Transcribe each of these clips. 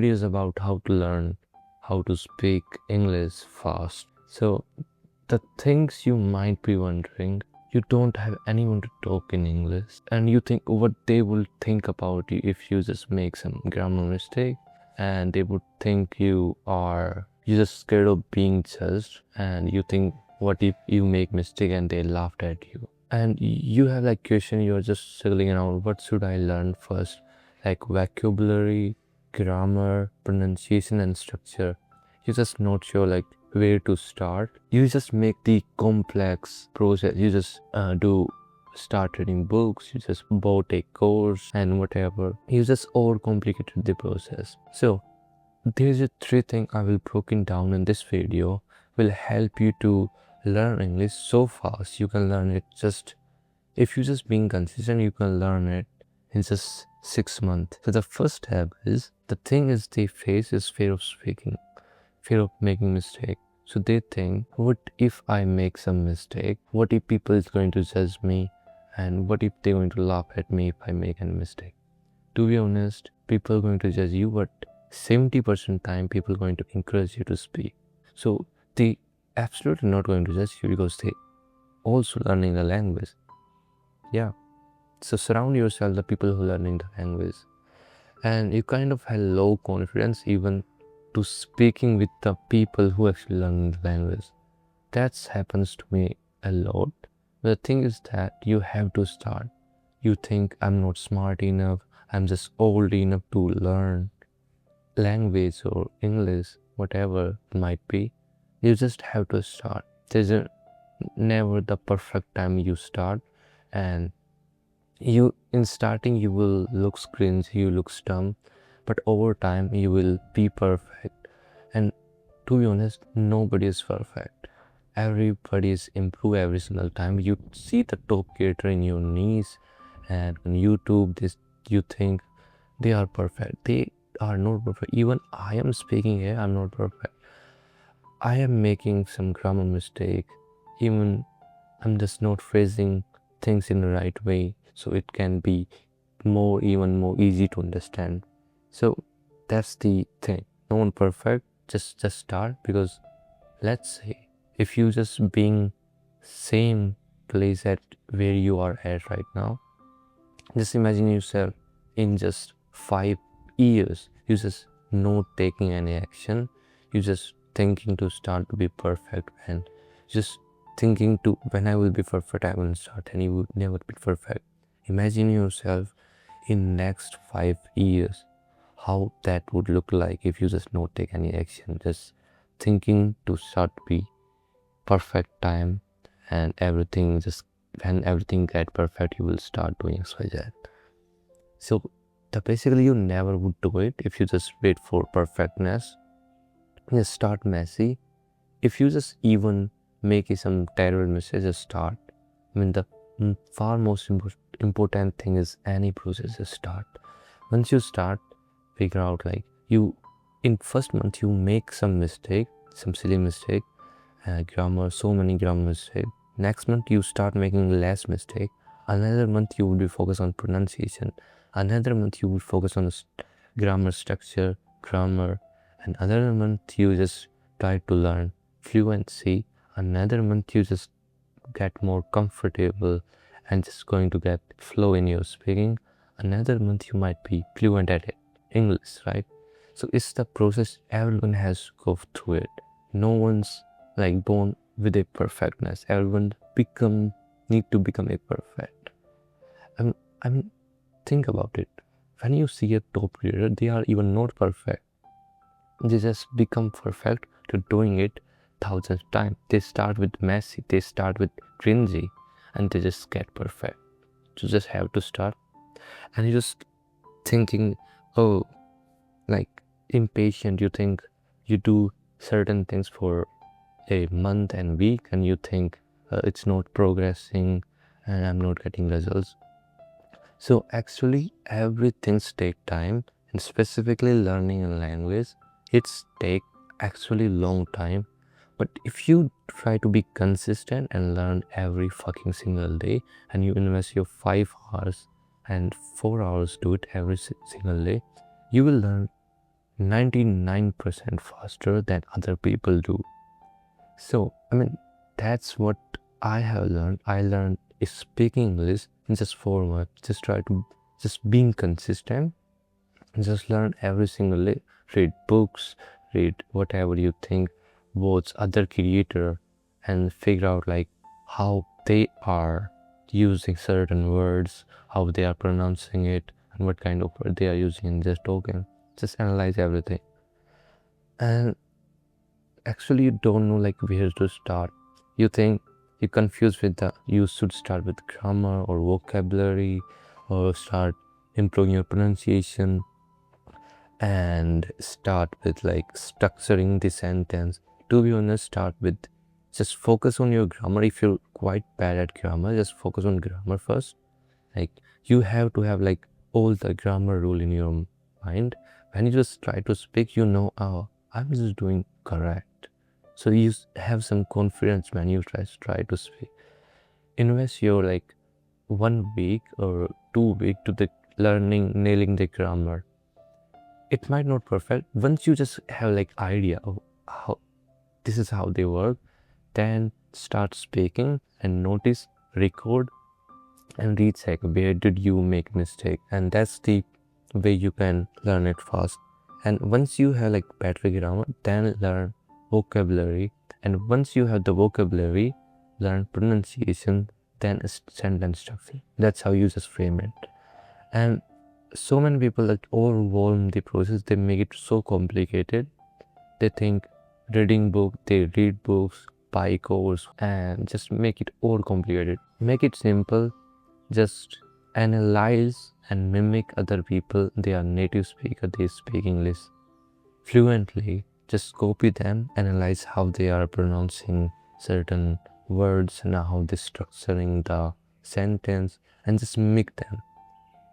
videos about how to learn how to speak English fast. So the things you might be wondering, you don't have anyone to talk in English and you think what they will think about you if you just make some grammar mistake, and they would think you just scared of being judged, and you think what if you make mistake and they laughed at you, and you have like question, you're just struggling around what should I learn first, like vocabulary, grammar, pronunciation and structure. You're just not sure like where to start. You just make the complex process. You just start reading books, you just bought a course and whatever. You just overcomplicated the process. So there's a three thing I will broken down in this video will help you to learn English so fast. You can learn it just if you just being consistent, you can learn it in just 6 months. So the first step is the thing is they face is fear of speaking, fear of making mistake. So they think, what if I make some mistake? What if people is going to judge me? And what if they're going to laugh at me if I make a mistake? To be honest, people are going to judge you, but 70% time people are going to encourage you to speak. So they absolutely not going to judge you because they also learning the language. Yeah. So surround yourself the people who are learning the language. And you kind of have low confidence even to speaking with the people who actually learn the language. That happens to me a lot. But the thing is that you have to start. You think I'm not smart enough, I'm just old enough to learn language or English, whatever it might be. You just have to start. There's never the perfect time you start, and you in starting you will look cringe, you look dumb, but over time you will be perfect. And to be honest, nobody is perfect. Everybody is improve every single time. You see the top creator in your niche and on YouTube, this you think they are perfect. They are not perfect. Even I am speaking here, I'm not perfect. I am making some grammar mistake. Even I'm just not phrasing things in the right way, so it can be even more easy to understand. So that's the thing. No one perfect. Just start, because let's say if you just being same place at where you are at right now, just imagine yourself in just 5 years. You just not taking any action. You just thinking to start to be perfect and just thinking to when I will be perfect, I will start, and you will never be perfect. Imagine yourself in next 5 years, how that would look like if you just not take any action, just thinking to start be perfect time, and everything just when everything get perfect, you will start doing XYZ. So basically you never would do it if you just wait for perfectness. Just start messy. If you just even make some terrible mistake, just start. I mean, the far most important thing is any process is start. Once you start, figure out like you in first month you make some mistake, some silly mistake, grammar, so many grammar mistake. Next month you start making less mistake. Another month you will be focused on pronunciation. Another month you will focus on grammar structure, grammar, and another month you just try to learn fluency. Another month you just get more comfortable and just going to get flow in your speaking. Another month you might be fluent at it, English, right? So it's the process. Everyone has to go through it. No one's like born with a perfectness. Everyone need to become a perfect. I mean, think about it. When you see a top creator, they are even not perfect. They just become perfect to doing it thousands of times. They start with messy, they start with cringy, and they just get perfect. You just have to start, and you just thinking, oh, like impatient. You think you do certain things for a month and week, and you think it's not progressing, and I'm not getting results. So actually, everything take time, and specifically learning a language, it's take actually long time. But if you try to be consistent and learn every fucking single day, and you invest your 5 hours and 4 hours do it every single day, you will learn 99% faster than other people do. So, that's what I have learned. I learned speaking English in just 4 months. Just try to just being consistent. Just learn every single day. Read books, read whatever you think, watch other creator, and figure out like how they are using certain words, how they are pronouncing it, and what kind of word they are using in just talking. Just analyze everything. And actually you don't know like where to start. You think you're confused with you should start with grammar or vocabulary or start improving your pronunciation and start with like structuring the sentence. To be honest, start with just focus on your grammar. If you're quite bad at grammar, just focus on grammar first. Like you have to have like all the grammar rule in your mind. When you just try to speak, oh, I'm just doing correct. So you have some confidence when you try to speak. Invest your like 1 week or 2 week to the nailing the grammar. It might not perfect. Once you just have like idea of how this is how they work, then start speaking and notice, record, and recheck where did you make mistake. And that's the way you can learn it fast. And once you have like better grammar, then learn vocabulary. And once you have the vocabulary, learn pronunciation, then sentence structure. That's how you just frame it. And so many people like overwhelm the process. They make it so complicated. They think they read books, buy course, and just make it over complicated. Make it simple. Just analyze and mimic other people. They are native speaker. They speak English fluently. Just copy them, analyze how they are pronouncing certain words and how they're structuring the sentence, and just mimic them.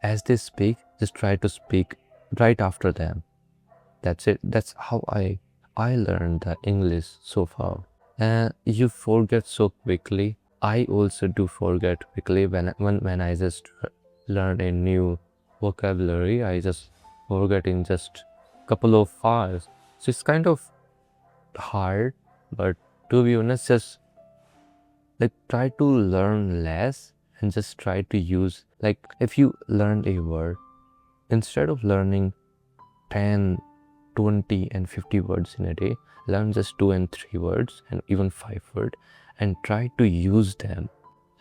As they speak, just try to speak right after them. That's it. That's how I learned the English so far. And you forget so quickly. I also do forget quickly when I just learn a new vocabulary. I just forget in just couple of hours. So it's kind of hard, but to be honest, just like try to learn less and just try to use, like if you learn a word, instead of learning 10, 20 and 50 words in a day, learn just 2 and 3 words and even 5 words and try to use them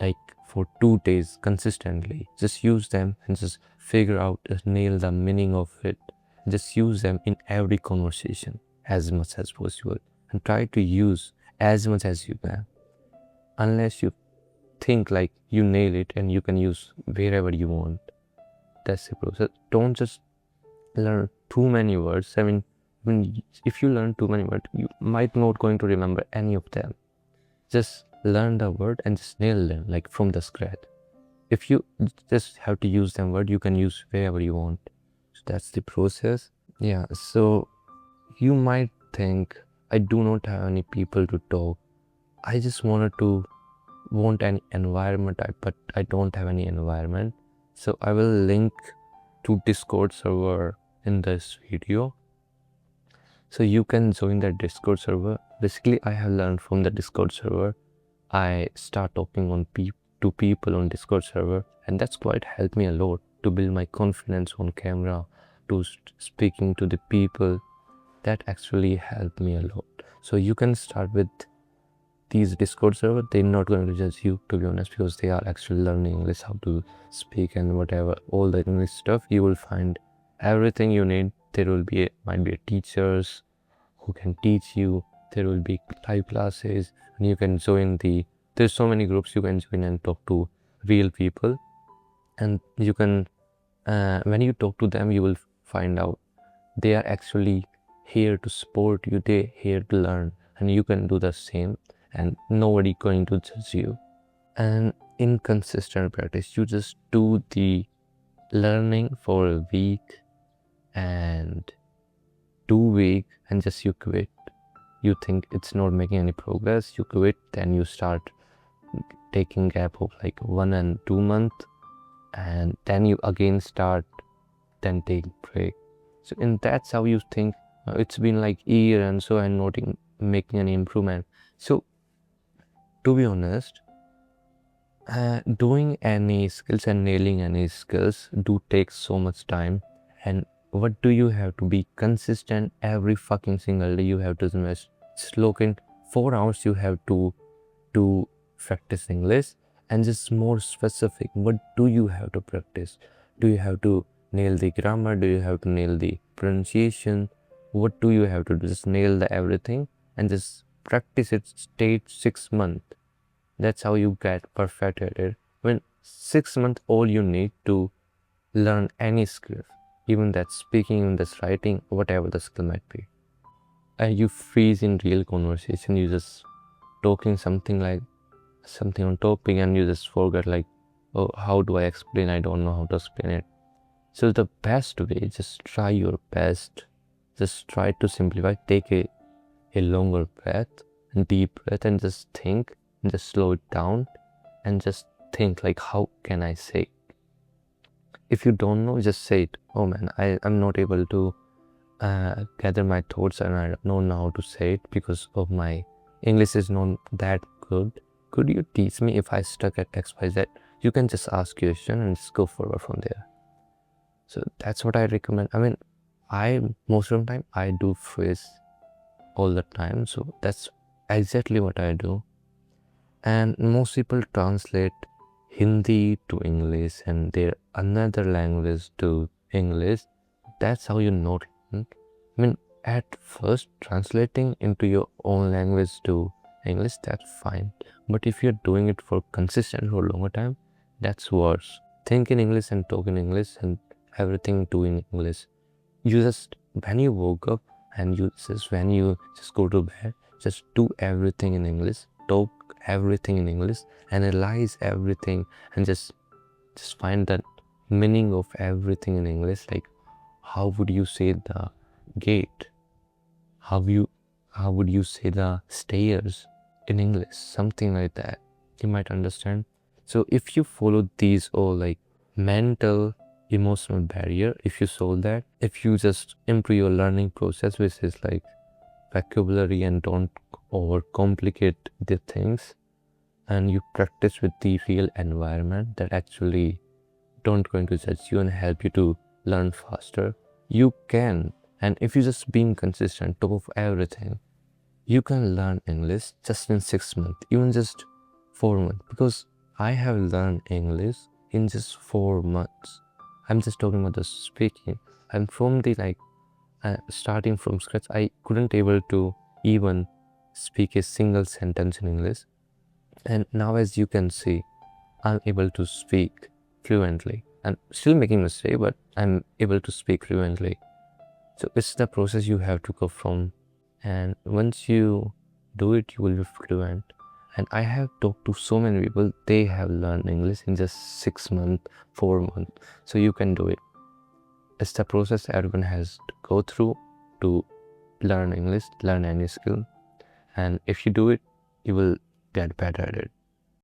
like for 2 days consistently. Just use them and just figure out, nail the meaning of it. Just use them in every conversation as much as possible and try to use as much as you can. Unless you think like you nail it and you can use wherever you want. That's the process. Don't just learn too many words. If you learn too many words, you might not going to remember any of them. Just learn the word and just nail them like from the scratch. If you just have to use them word, you can use wherever you want. So that's the process. Yeah, so you might think I do not have any people to talk. I just want an environment, but I don't have any environment. So I will link to Discord server in this video. So you can join that Discord server. Basically, I have learned from the Discord server. I start talking to people on Discord server, and that's quite helped me a lot to build my confidence on camera, to speaking to the people. That actually helped me a lot. So you can start with these Discord server. They're not going to judge you, to be honest, because they are actually learning English, how to speak and whatever, all the English stuff. You will find everything you need. There will be might be teachers who can teach you. There will be live classes, and you can join there's so many groups you can join and talk to real people. And you can when you talk to them, you will find out they are actually here to support you. They're here to learn, and you can do the same, and nobody going to judge you. And in consistent practice, you just do the learning for a week and 2 weeks, and just you quit. You think it's not making any progress, you quit. Then you start taking gap of like 1 and 2 months, and then you again start, then take break. So that's how you think It's been like a year and so I'm not making any improvement. So to be honest, doing any skills and nailing any skills do take so much time. And what do you have to be consistent every fucking single day? You have to invest. Just look in 4 hours. You have to practice English, and just more specific. What do you have to practice? Do you have to nail the grammar? Do you have to nail the pronunciation? What do you have to do? Just nail the everything and just practice it. Stay 6 months. That's how you get perfect at it. When 6 months, all you need to learn any skill, even that's speaking, even that's writing, whatever the skill might be. And you freeze in real conversation. You just talking something like something on topic, and you just forget like, oh, how do I explain? I don't know how to explain it. So the best way, just try your best. Just try to simplify. Take a longer breath, deep breath, and just think. And just slow it down and just think like, how can I say? If you don't know, just say it. Oh man, I'm not able to gather my thoughts and I don't know how to say it because of my English is not that good. Could you teach me if I stuck at XYZ? You can just ask a question and just go forward from there. So that's what I recommend. I mean, most of the time I do freeze all the time. So that's exactly what I do. And most people translate Hindi to English and their another language to English. That's how you know. I mean, at first, translating into your own language to English, that's fine. But if you're doing it for consistent for a longer time, that's worse. Think in English and talk in English and everything do in English. You just, when you woke up and when you just go to bed, just do everything in English. Talk everything in English, analyze everything, and just find the meaning of everything in English. Like, how would you say the gate? How would you say the stairs in English? Something like that. You might understand. So if you follow these all like mental, emotional barrier, if you solve that, if you just improve your learning process, which is like vocabulary and don't overcomplicate the things, and you practice with the real environment that actually don't going to judge you and help you to learn faster, you can. And if you just being consistent top of everything, you can learn English just in 6 months, even just 4 months, because I have learned English in just 4 months. I'm just talking about the speaking. I'm from the like starting from scratch. I couldn't able to even speak a single sentence in English, and now as you can see, I'm able to speak fluently and still making mistakes, but I'm able to speak fluently. So it's the process you have to go from, and once you do it, you will be fluent. And I have talked to so many people, they have learned English in just 6 months, 4 months. So you can do it. It's the process everyone has to go through to learn English, learn any skill. And if you do it, you will get better at it.